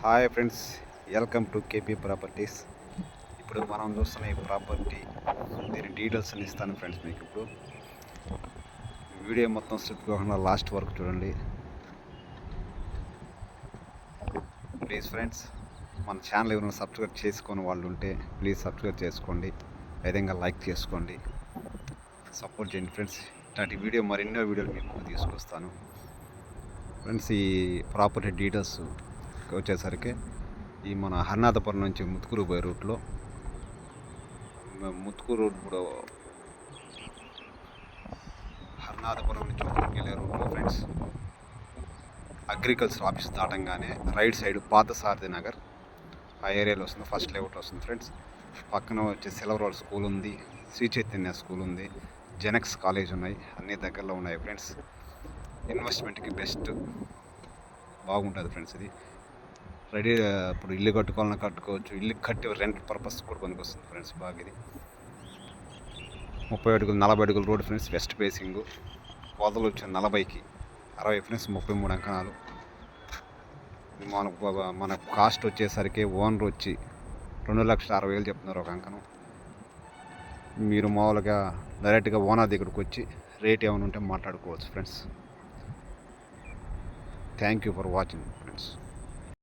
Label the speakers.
Speaker 1: Hi friends, welcome to KP properties. ఇప్పుడు మనం చూస్తున్న ఈ ప్రాపర్టీ దీని డీటెయిల్స్ అని ఇస్తాను ఫ్రెండ్స్. మీకు ఇప్పుడు వీడియో మొత్తం స్కిప్ కాకుండా లాస్ట్ వరకు చూడండి ప్లీజ్ ఫ్రెండ్స్. మన ఛానల్ ఎవరైనా సబ్స్క్రైబ్ చేసుకొని వాళ్ళు ఉంటే ప్లీజ్ సబ్స్క్రైబ్ చేసుకోండి, విధంగా లైక్ చేసుకోండి, సపోర్ట్ చేయండి ఫ్రెండ్స్. ఇలాంటి వీడియో మరెన్నో వీడియోలు మీకు తీసుకొస్తాను ఫ్రెండ్స్. ఈ ప్రాపర్టీ డీటెయిల్స్ వచ్చేసరికి ఈ మన హర్నాథపురం నుంచి ముత్తుకూరు పోయే రూట్లో ముత్తుకూరు ఇప్పుడు హర్నాథపురం నుంచి ముత్తుకూరుకి వెళ్ళే రూట్లో ఫ్రెండ్స్, అగ్రికల్చర్ ఆఫీస్ దాటంగానే రైట్ సైడ్ పాత సారథి నగర్ ఆ ఏరియాలో వస్తుంది, ఫస్ట్ లేఅవుట్ వస్తుంది ఫ్రెండ్స్. పక్కన వచ్చే సిల్వర్ వాల్ స్కూల్ ఉంది, శ్రీ చైతన్య స్కూల్ ఉంది, జెనెక్స్ కాలేజ్ ఉన్నాయి, అన్ని దగ్గరలో ఉన్నాయి ఫ్రెండ్స్. ఇన్వెస్ట్మెంట్కి బెస్ట్, బాగుంటుంది ఫ్రెండ్స్. ఇది రెడీ, ఇప్పుడు ఇల్లు కట్టుకోవాలన్నా కట్టుకోవచ్చు, ఇల్లు కట్టి రెంట్ పర్పస్ కూడా పనికొస్తుంది ఫ్రెండ్స్. బాగా ఇది 30 అడుగులు 40 అడుగులు రోడ్ ఫ్రెండ్స్, వెస్ట్ ఫేసింగ్. కోతలు వచ్చి 40కి 60 ఫ్రెండ్స్, 33 అంకణాలు. మన కాస్ట్ వచ్చేసరికి ఓనర్ వచ్చి 2,60,000 చెప్తున్నారు ఒక అంకణం. మీరు మామూలుగా డైరెక్ట్గా ఓనర్ దగ్గరకు వచ్చి రేట్ ఏమైనా ఉంటే మాట్లాడుకోవచ్చు friends. Thank you for watching friends.